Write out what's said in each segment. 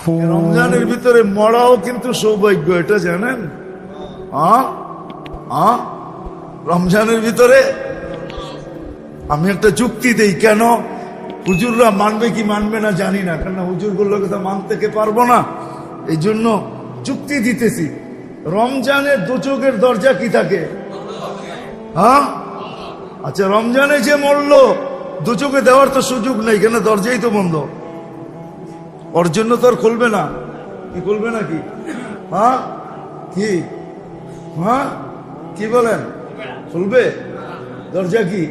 রমজানের ভিতরে মরাও কিন্তু সৌভাগ্য, এটা জানেন? রমজানের ভিতরে আমি একটা যুক্তি দেই, কেন হুজুররা মানবে কি মানবে না জানি না, কেন হুজুরগুলোকে তো মানতে পারবো না, এই জন্য যুক্তি দিতেছি। রমজানের দোচকের দরজা কি থাকে? আচ্ছা, রমজানে যে মরলো দোচকে দেওয়ার তো সুযোগ নেই, কেন দরজাই তো বন্ধ, ওর জন্য তো আর খুলবে না। কি খুলবে নাকি? কি কি বলেন? খুলবে দরজা? কি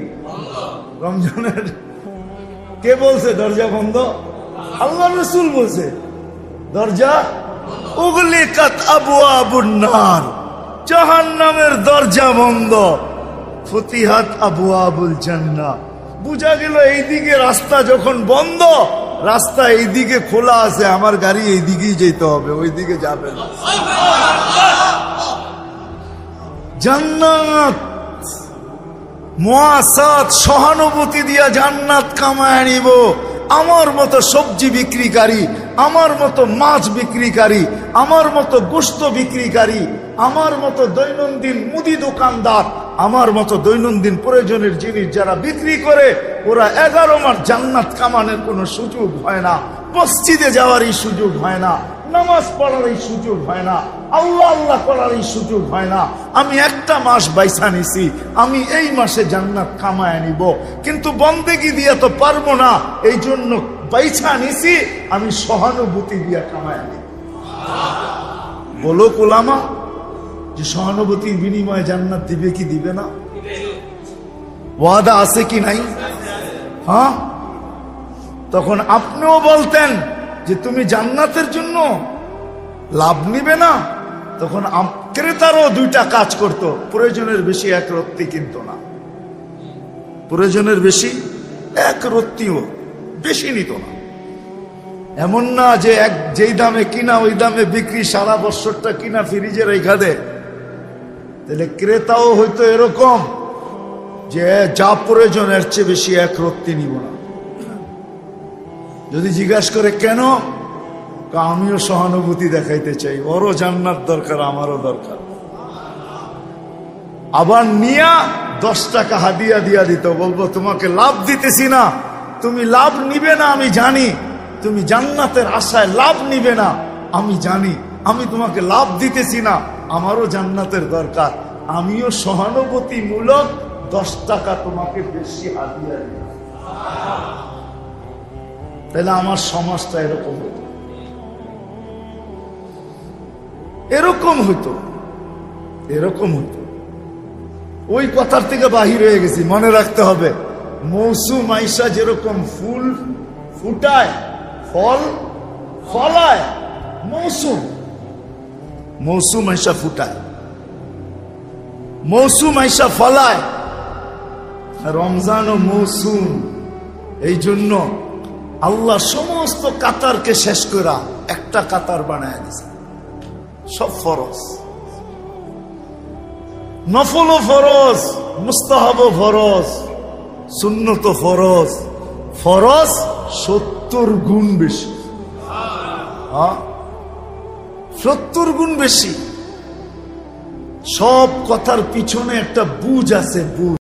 রমজানের কে বলছে দরজা বন্ধ? আল্লাহ রাসূল বলছে দরজা উগলিকাত আবওয়াবুন নার, জাহান্নামের দরজা বন্ধ, ফুতিহাত আবওয়াবুল জান্নাহ। বুঝা গেল এইদিকে রাস্তা যখন বন্ধ, রাস্তা এইদিকে খোলা আছে, আমার গাড়ি এইদিকেই যেতে হবে, ওইদিকে যাবে না। জান্নাত মুআসাত, সহানুভূতি দিয়া জান্নাত কামায় নিব। আমার মতো সবজি বিক্রিকারী, আমার মতো মাছ বিক্রিকারী, আমার মতো গোশত বিক্রিকারী, আমার মতো দৈনন্দিন মুদি দোকানদার, আমার মতো দৈনন্দিন প্রয়োজনের জিনিস যারা বিক্রি করে, ওরা 11 মাস জান্নাত কামানোর কোনো সুযোগ হয় না, মসজিদে যাওয়ারই সুযোগ হয় না, নামাজ পড়ার এই সুযোগ হয় না, আল্লাহ আল্লাহ করার এই সুযোগ হয় না। আমি একটা মাস বাইসা নিছি, আমি এই মাসে জান্নাত কামায় নিব, কিন্তু বন্দেগি দিয়া তো পারবো না, এই জন্য বাইসা নিছি, আমি সহানুভূতি দিয়া কামায় নিব। বলো কোলামা যে সহানুভূতির বিনিময়ে জান্নাত দিবে কি দিবে না? ওয়াদা আছে কি নাই? তখন আপনিও বলতেন যে তুমি জান্নাতের জন্য লাভ নিবে না, তখন ক্রেতারও 2টা কাজ করত, প্রয়োজনের বেশি এক রত্তি কিনত না, প্রয়োজনের বেশি এক রত্তিও বেশি নিত না। এমন না যে যেই দামে কিনা ওই দামে বিক্রি, সারা বছরটা কিনা ফ্রিজে রেখা দেয়। তাহলে ক্রেতাও হয়তো এরকম যে যা প্রয়োজন এর চেয়ে বেশি এক রত্তি নিব না। যদি জিজ্ঞাসা করে কেন, আমিও সহানুভূতি দেখাইতে চাই, ওরও জান্নাত দরকার, আমারও দরকার। আবার নিয়া 10 টাকা হাদিয়া দিয়া দিত, বলবো তোমাকে লাভ দিতেছি না, তুমি লাভ নিবে না আমি জানি, তুমি জান্নাতের আশায় লাভ নিবে না আমি জানি, আমি তোমাকে লাভ দিতেছি না, আমারও জান্নাতের দরকার, আমিও সহানুভূতিমূলক 10 টাকা তোমাকে বেশি হাদিয়া দিলাম। তাহলে আমার সমাজটা এরকম হতো, এরকম হইতো, এরকম হইতো। ওই কথার থেকে বাহির হয়ে গেছি, মনে রাখতে হবে। মৌসুম আইসা যেরকম ফুল ফুটায়, ফল ফলায়, মৌসুম আইসা ফুটায়, মৌসুম আইসা ফলায়, রমজান ও মৌসুম। এই জন্য আল্লাহ সমস্ত কাতারকে শেষ করা একটা কাতার বানায় দিছে। সব ফরজ, নফল ও ফরজ, মুস্তাহাব ও ফরজ, সুন্নত ও ফরজ। ফরজ 70 গুণ বেশি, 70 গুণ বেশি। সব কথার পিছনে একটা বুঝ আছে, বুঝ।